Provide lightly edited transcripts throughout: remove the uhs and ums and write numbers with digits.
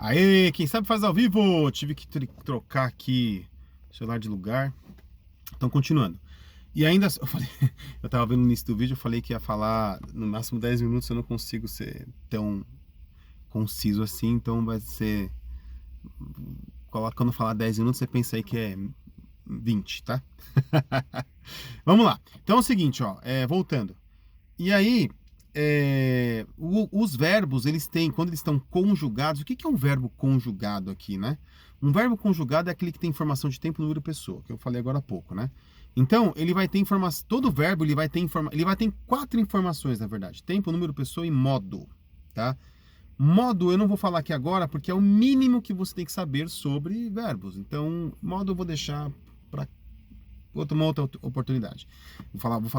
Aê, quem sabe faz ao vivo. Tive que trocar aqui o celular de lugar. Então, continuando. E ainda, eu falei, eu tava vendo no início do vídeo, eu falei que ia falar no máximo 10 minutos, eu não consigo ser tão conciso assim, então vai ser. Quando eu falar 10 minutos, você pensa aí que é 20, tá? Vamos lá. Então é o seguinte, ó, voltando. E aí, os verbos, eles têm, quando eles estão conjugados, o que é um verbo conjugado aqui, né? Um verbo conjugado é aquele que tem informação de tempo, número, pessoa, que eu falei agora há pouco, né? Então, ele vai ter informação, todo verbo, ele vai ter 4 informações, na verdade: tempo, número, pessoa e modo, tá? Modo eu não vou falar aqui agora, porque é o mínimo que você tem que saber sobre verbos. Então, modo eu vou deixar para uma outra oportunidade.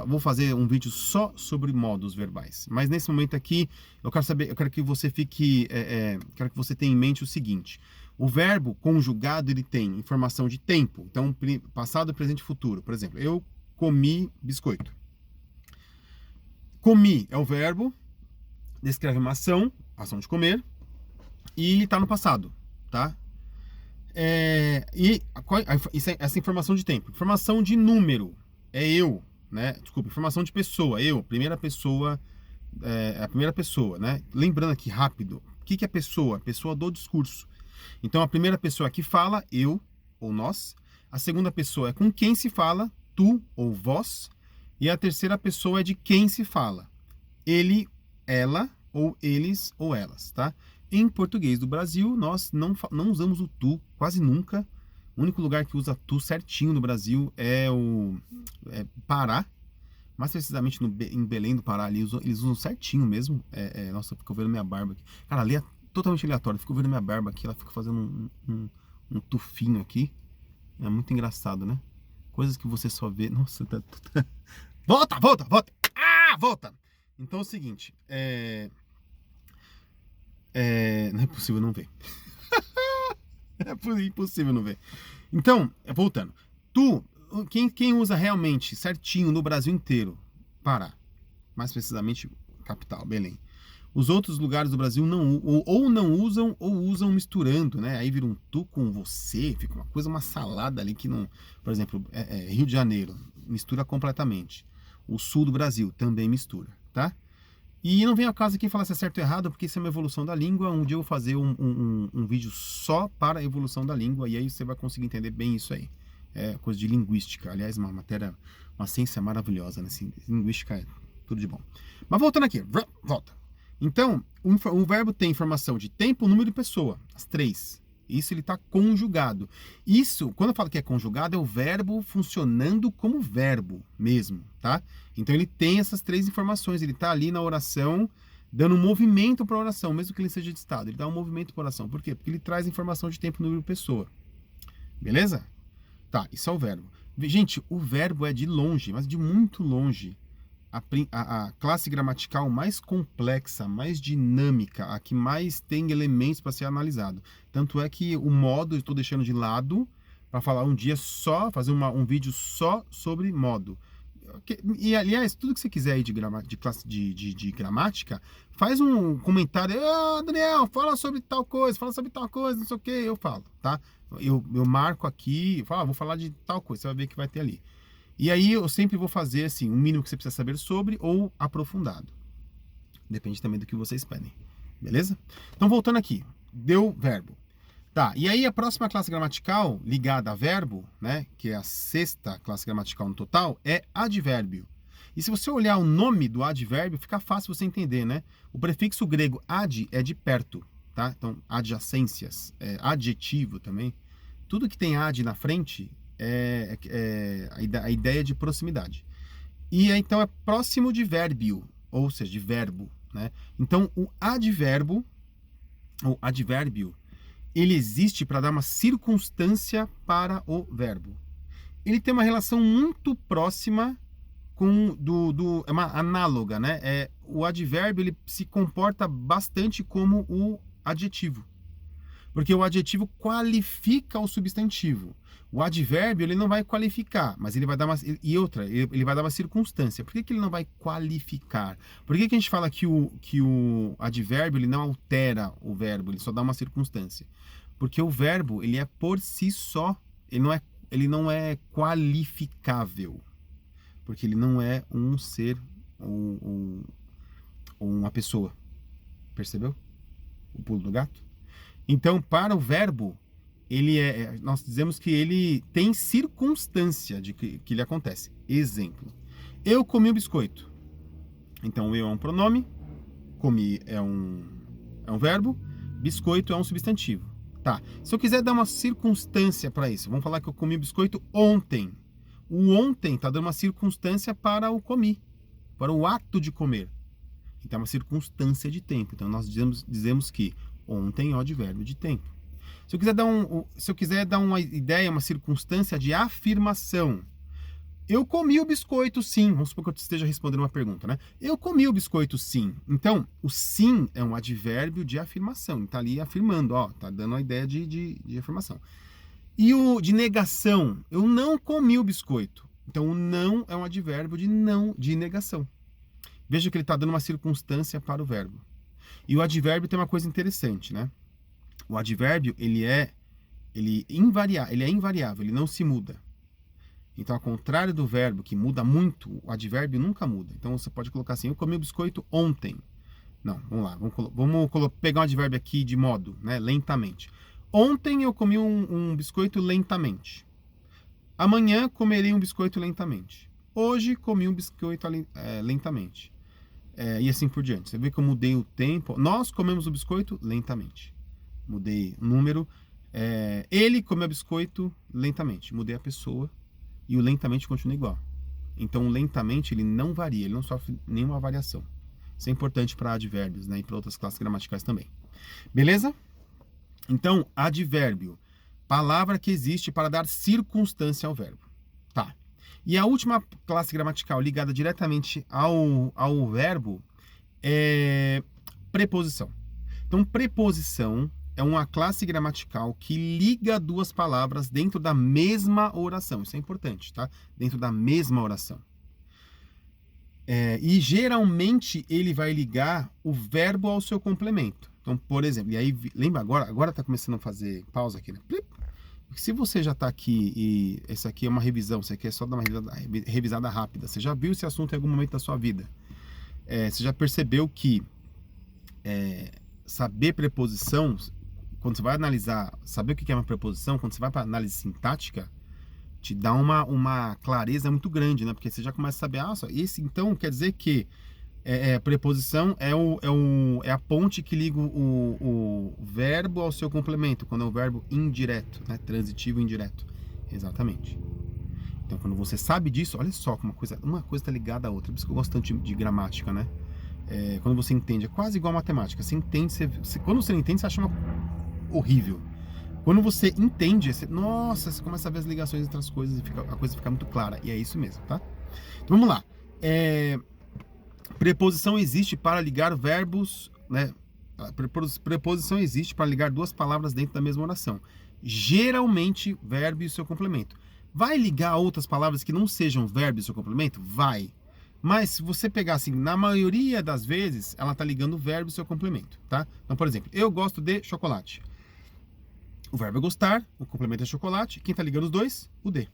Vou fazer um vídeo só sobre modos verbais. Mas nesse momento aqui, eu quero que você quero que você tenha em mente o seguinte: o verbo conjugado, ele tem informação de tempo. Então, passado, presente e futuro. Por exemplo, eu comi biscoito. Comi é o verbo, descreve uma ação de comer, e está no passado, tá? Essa informação de tempo. Informação de número é eu, né? Desculpa, informação de pessoa, eu, primeira pessoa, a primeira pessoa, né? Lembrando aqui, rápido, o que é pessoa? Pessoa do discurso. Então, a primeira pessoa que fala, eu ou nós. A segunda pessoa é com quem se fala, tu ou vós. E a terceira pessoa é de quem se fala, ele, ela, ou eles ou elas, tá? Em português do Brasil, nós não usamos o tu quase nunca. O único lugar que usa tu certinho no Brasil é o Pará. Mais precisamente em Belém do Pará, ali, eles usam certinho mesmo. Nossa, ficou vendo minha barba aqui. Cara, ali é totalmente aleatório. Ficou vendo minha barba aqui, ela fica fazendo um tufinho aqui. É muito engraçado, né? Coisas que você só vê. Nossa, volta! Ah, volta! Então é o seguinte, não é possível não ver. É impossível não ver. Então, voltando. Quem usa realmente certinho no Brasil inteiro? Pará. Mais precisamente, capital, Belém. Os outros lugares do Brasil ou não usam ou usam misturando, né? Aí vira um tu com você, fica uma salada ali que não... Por exemplo, Rio de Janeiro, mistura completamente. O sul do Brasil também mistura, tá? E não vem ao caso aqui falar se é certo ou errado, porque isso é uma evolução da língua. Um dia eu vou fazer um vídeo só para a evolução da língua, e aí você vai conseguir entender bem isso aí. É coisa de linguística. Aliás, uma ciência maravilhosa, né? Linguística é tudo de bom. Mas voltando aqui, volta. Então, o verbo tem informação de tempo, número e pessoa, as 3. Isso ele está conjugado. Isso, quando eu falo que é conjugado, é o verbo funcionando como verbo mesmo, tá? Então ele tem essas 3 informações. Ele está ali na oração, dando um movimento para a oração, mesmo que ele seja de estado. Ele dá um movimento para a oração. Por quê? Porque ele traz informação de tempo, número e pessoa. Beleza? Tá, isso é o verbo. Gente, o verbo é de longe, mas de muito longe, a classe gramatical mais complexa, mais dinâmica, a que mais tem elementos para ser analisado. Tanto é que o modo eu estou deixando de lado para falar um dia só, fazer um vídeo só sobre modo. E, aliás, tudo que você quiser aí de classe de gramática, faz um comentário. Daniel, fala sobre tal coisa, não sei o que, eu falo, tá? Eu marco aqui, falo, vou falar de tal coisa, você vai ver que vai ter ali. E aí eu sempre vou fazer assim, um mínimo que você precisa saber sobre ou aprofundado. Depende também do que vocês pedem. Beleza? Então voltando aqui, deu verbo. Tá, e aí a próxima classe gramatical ligada a verbo, né, que é a 6ª classe gramatical no total, é advérbio. E se você olhar o nome do advérbio, fica fácil você entender, né? O prefixo grego ad é de perto, tá? Então, adjacências, adjetivo também. Tudo que tem ad na frente a ideia de proximidade. E então é próximo de vérbio, ou seja, de verbo, né? Então o advérbio, ele existe para dar uma circunstância para o verbo. Ele tem uma relação muito próxima com é uma análoga, né? O advérbio ele se comporta bastante como o adjetivo. Porque o adjetivo qualifica o substantivo. O advérbio, ele não vai qualificar, mas ele vai dar uma... E outra, ele vai dar uma circunstância. Por que ele não vai qualificar? Por que a gente fala que o advérbio, ele não altera o verbo, ele só dá uma circunstância? Porque o verbo, ele é por si só, ele não é qualificável. Porque ele não é um ser ou uma pessoa. Percebeu? O pulo do gato? Então, para o verbo, nós dizemos que ele tem circunstância de que ele acontece. Exemplo. Eu comi o biscoito. Então, eu é um pronome, comi é um verbo, biscoito é um substantivo. Tá. Se eu quiser dar uma circunstância para isso, vamos falar que eu comi o biscoito ontem. O ontem está dando uma circunstância para o comi, para o ato de comer. Então, é uma circunstância de tempo. Então, nós dizemos que ontem é o advérbio de tempo. Se eu quiser dar uma ideia, uma circunstância de afirmação. Eu comi o biscoito, sim. Vamos supor que eu esteja respondendo uma pergunta, né? Eu comi o biscoito, sim. Então, o sim é um advérbio de afirmação. Ele está ali afirmando, ó, tá dando a ideia de afirmação. E o de negação, eu não comi o biscoito. Então, o não é um advérbio de negação. Veja que ele está dando uma circunstância para o verbo. E o advérbio tem uma coisa interessante, né? O advérbio, ele é invariável, ele não se muda. Então, ao contrário do verbo, que muda muito, o advérbio nunca muda. Então, você pode colocar assim, eu comi o biscoito ontem. Não, vamos lá, vamos pegar um advérbio aqui de modo, né? Lentamente. Ontem eu comi um biscoito lentamente. Amanhã comerei um biscoito lentamente. Hoje comi um biscoito lentamente. E assim por diante. Você vê que eu mudei o tempo. Nós comemos o biscoito lentamente. Mudei o número. Ele comeu biscoito lentamente. Mudei a pessoa. E o lentamente continua igual. Então, o lentamente, ele não varia. Ele não sofre nenhuma variação. Isso é importante para advérbios, né? E para outras classes gramaticais também. Beleza? Então, advérbio. Palavra que existe para dar circunstância ao verbo. Tá. E a última classe gramatical ligada diretamente ao verbo é preposição. Então, preposição é uma classe gramatical que liga duas palavras dentro da mesma oração. Isso é importante, tá? Dentro da mesma oração. E geralmente ele vai ligar o verbo ao seu complemento. Então, por exemplo, e aí, lembra agora está começando a fazer pausa aqui, né? Se você já está aqui e essa aqui é uma revisão, você quer só dar uma revisada rápida, você já viu esse assunto em algum momento da sua vida, você já percebeu que saber preposição, quando você vai analisar, saber o que é uma preposição, quando você vai para análise sintática, te dá uma clareza muito grande, né? Porque você já começa a saber, esse então quer dizer que preposição é a ponte que liga o verbo ao seu complemento, quando é o verbo indireto, né? Transitivo indireto. Exatamente. Então, quando você sabe disso, olha só como uma coisa está ligada à outra. Por isso que eu gosto tanto de gramática, né? Quando você entende, é quase igual a matemática. Você entende, quando você não entende, você acha horrível. Quando você entende, você começa a ver as ligações entre as coisas e a coisa fica muito clara. E é isso mesmo, tá? Então, vamos lá. Preposição existe para ligar verbos, né? Preposição existe para ligar duas palavras dentro da mesma oração. Geralmente, verbo e seu complemento. Vai ligar outras palavras que não sejam verbo e seu complemento? Vai. Mas se você pegar assim, na maioria das vezes, ela está ligando o verbo e seu complemento, tá? Então, por exemplo, eu gosto de chocolate. O verbo é gostar, o complemento é chocolate. Quem está ligando os dois? O de.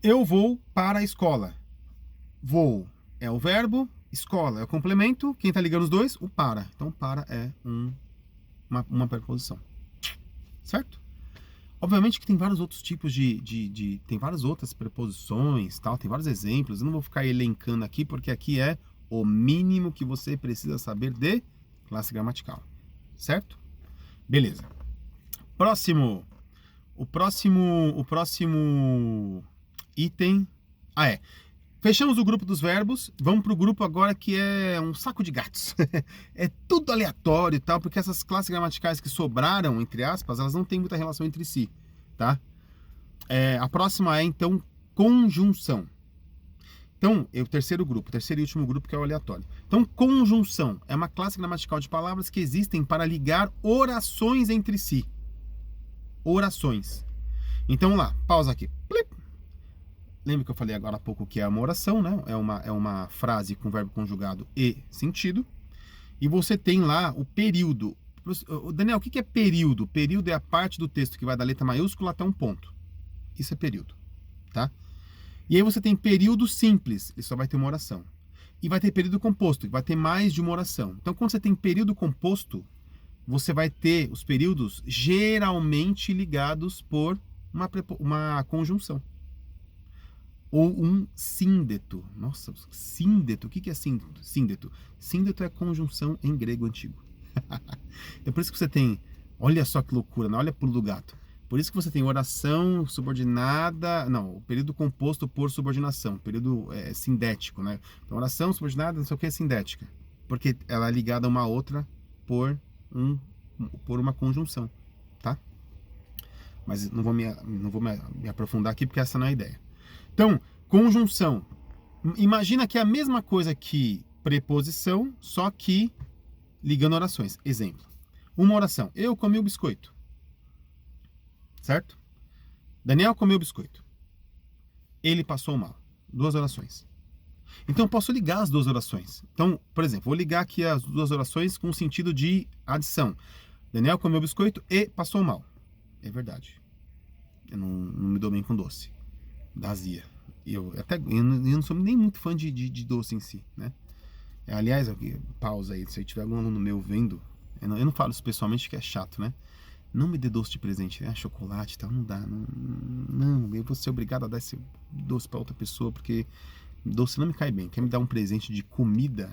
Eu vou para a escola. Vou é o verbo, escola é o complemento. Quem está ligando os dois? O para. Então, para é uma preposição. Certo? Obviamente que tem vários outros tipos tem várias outras preposições, tal, tem vários exemplos. Eu não vou ficar elencando aqui, porque aqui é o mínimo que você precisa saber de classe gramatical. Certo? Beleza. O próximo item... Fechamos o grupo dos verbos, vamos para o grupo agora que é um saco de gatos. É tudo aleatório e tal, porque essas classes gramaticais que sobraram, entre aspas, elas não têm muita relação entre si, tá? A próxima é, então, conjunção. Então, o terceiro grupo, o terceiro e último grupo, que é o aleatório. Então, conjunção é uma classe gramatical de palavras que existem para ligar orações entre si. Orações. Então, lá, pausa aqui. Plip. Lembra que eu falei agora há pouco que é uma oração, né? É uma frase com verbo conjugado e sentido. E você tem lá o período. Daniel, o que é período? Período é a parte do texto que vai da letra maiúscula até um ponto. Isso é período, tá? E aí você tem período simples, ele só vai ter uma oração. E vai ter período composto, que vai ter mais de uma oração. Então, quando você tem período composto, você vai ter os períodos geralmente ligados por uma conjunção. Ou um síndeto. Nossa, síndeto. O que é síndeto? Síndeto. Síndeto é conjunção em grego antigo. É por isso que você tem... Olha só que loucura, né? Olha pulo do gato. Por isso que você tem oração subordinada... Não, o período composto por subordinação. Período sindético, né? Então, oração subordinada, não sei o que, é sindética. Porque ela é ligada a uma outra por uma conjunção, tá? Mas não vou me aprofundar aqui, porque essa não é a ideia. Então, conjunção. Imagina que é a mesma coisa que preposição, só que ligando orações. Exemplo. Uma oração. Eu comi o biscoito. Certo? Daniel comeu o biscoito. Ele passou mal. 2 orações. Então, eu posso ligar as 2 orações. Então, por exemplo, vou ligar aqui as 2 orações com o sentido de adição. Daniel comeu o biscoito e passou mal. É verdade. Eu não me dou bem com doce. Da azia. Eu não sou nem muito fã de doce em si, né? Aliás, pausa aí, se tiver algum aluno meu vendo, eu não falo isso pessoalmente, que é chato, né? Não me dê doce de presente, né? Chocolate e tal, não dá. Não, eu vou ser obrigado a dar esse doce para outra pessoa, porque doce não me cai bem. Quer me dar um presente de comida?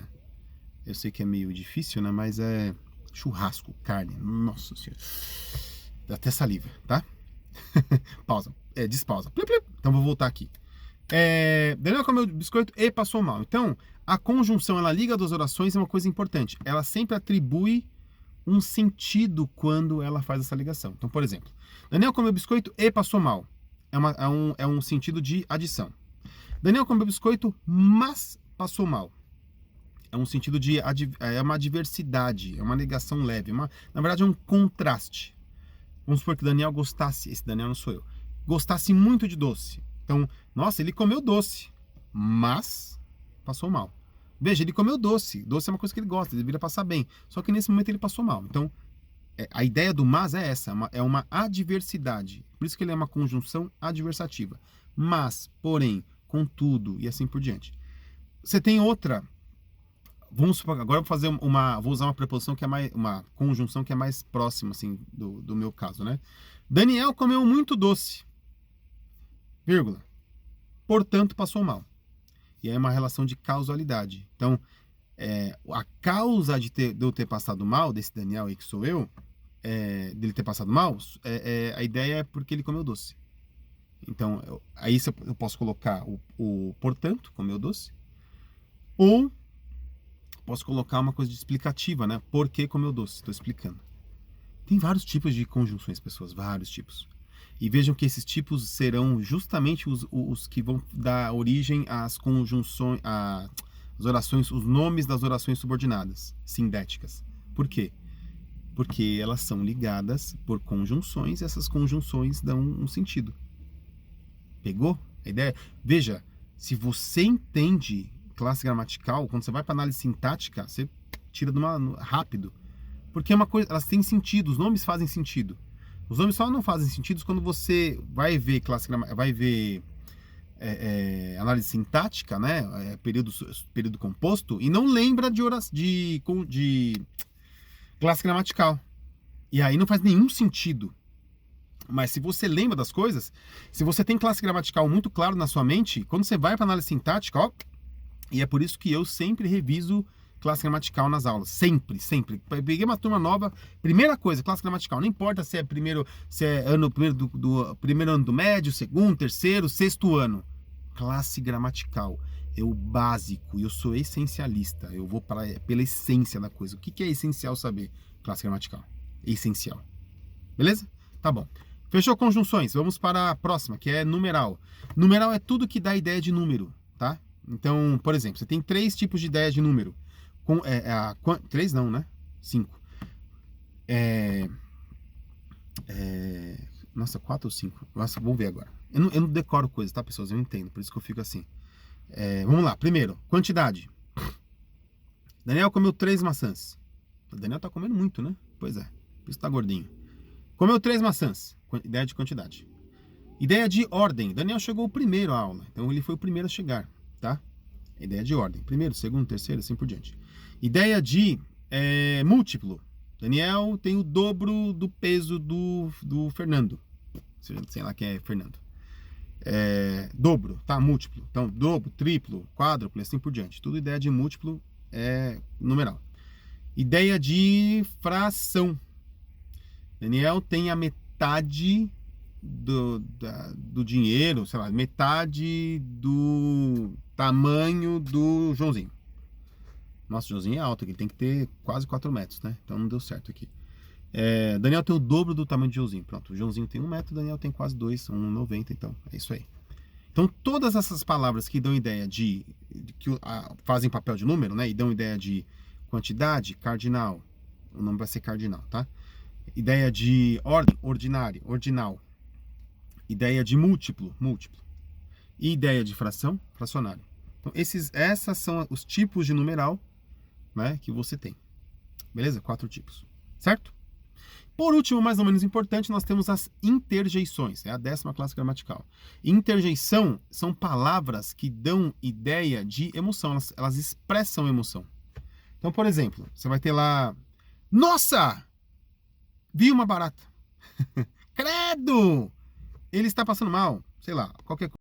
Eu sei que é meio difícil, né? Mas é churrasco, carne, nossa senhora. Dá até saliva, tá? Pausa. Despausa. Então vou voltar aqui. Daniel comeu biscoito e passou mal. Então, a conjunção, ela liga 2 orações, é uma coisa importante. Ela sempre atribui um sentido quando ela faz essa ligação. Então, por exemplo, Daniel comeu biscoito e passou mal. É um sentido de adição. Daniel comeu biscoito, mas passou mal. É um sentido de... É uma adversidade, é uma ligação leve. Na verdade, é um contraste. Vamos supor que Daniel gostasse... Esse Daniel não sou eu. Gostasse muito de doce. Então, nossa, ele comeu doce, mas passou mal. Veja, ele comeu doce. Doce é uma coisa que ele gosta, ele deveria passar bem. Só que nesse momento ele passou mal. Então, a ideia do mas é essa, é uma adversidade. Por isso que ele é uma conjunção adversativa. Mas, porém, contudo, e assim por diante. Você tem outra... Vamos supor, agora vou usar uma preposição que é uma conjunção que é mais próxima, assim, do meu caso, né? Daniel comeu muito doce. Vírgula. Portanto, passou mal. E aí é uma relação de causalidade. Então, a causa de eu ter passado mal, desse Daniel aí que sou eu, dele ter passado mal, a ideia é porque ele comeu doce. Então, aí eu posso colocar o portanto, comeu doce, ou posso colocar uma coisa explicativa, né? Por que comeu doce? Estou explicando. Tem vários tipos de conjunções, pessoas, vários tipos. E vejam que esses tipos serão justamente os que vão dar origem às conjunções, às orações, os nomes das orações subordinadas, sindéticas. Por quê? Porque elas são ligadas por conjunções e essas conjunções dão um sentido. Pegou a ideia? Veja, se você entende classe gramatical, quando você vai para análise sintática, você tira rápido. Porque é uma coisa, elas têm sentido, os nomes fazem sentido. Os nomes só não fazem sentido quando você vai ver análise sintática, né? Período composto, e não lembra de classe gramatical. E aí não faz nenhum sentido. Mas se você lembra das coisas, se você tem classe gramatical muito claro na sua mente, quando você vai para análise sintática, ó, e é por isso que eu sempre reviso classe gramatical nas aulas, sempre. Peguei uma turma nova, primeira coisa, classe gramatical, não importa se é primeiro ano do médio, segundo, terceiro, sexto ano. Classe gramatical é o básico, eu sou essencialista, eu vou pela essência da coisa. O que é essencial saber? Classe gramatical, é essencial. Beleza? Tá bom. Fechou conjunções, vamos para a próxima, que é numeral. Numeral é tudo que dá ideia de número, tá? Então, por exemplo, você tem 3 tipos de ideia de número. Três não, né? 5. Nossa, 4 ou 5? Nossa, vamos ver agora. Eu não decoro coisas, tá, pessoas? Eu entendo, por isso que eu fico assim. Vamos lá, primeiro, quantidade. Daniel comeu 3 maçãs. O Daniel tá comendo muito, né? Pois é, por isso tá gordinho. Comeu 3 maçãs. Ideia de quantidade. Ideia de ordem. Daniel chegou primeiro à aula, então ele foi o primeiro a chegar, tá? Ideia de ordem. Primeiro, segundo, terceiro, assim por diante. Ideia de múltiplo. Daniel tem o dobro do peso do Fernando. Sei lá quem é Fernando. Dobro, tá? Múltiplo. Então, dobro, triplo, quádruplo, assim por diante. Tudo ideia de múltiplo numeral. Ideia de fração. Daniel tem a metade do dinheiro, sei lá, metade do tamanho do Joãozinho. Nossa, o Joãozinho é alto, ele tem que ter quase 4 metros, né? Então não deu certo aqui. Daniel tem o dobro do tamanho do Joãozinho. Pronto, o Joãozinho tem 1 metro, o Daniel tem quase 2, 1,90, então é isso aí. Então todas essas palavras que dão ideia que fazem papel de número, né? E dão ideia de quantidade, cardinal. O nome vai ser cardinal, tá? Ideia de ordem, ordinário, ordinal. Ideia de múltiplo, múltiplo. E ideia de fração, fracionário. Então, essas são os tipos de numeral, né, que você tem. Beleza? 4 tipos. Certo? Por último, mais ou menos importante, nós temos as interjeições. É a 10ª classe gramatical. Interjeição são palavras que dão ideia de emoção. Elas expressam emoção. Então, por exemplo, você vai ter lá... Nossa! Vi uma barata. Credo! Ele está passando mal. Sei lá, qualquer coisa.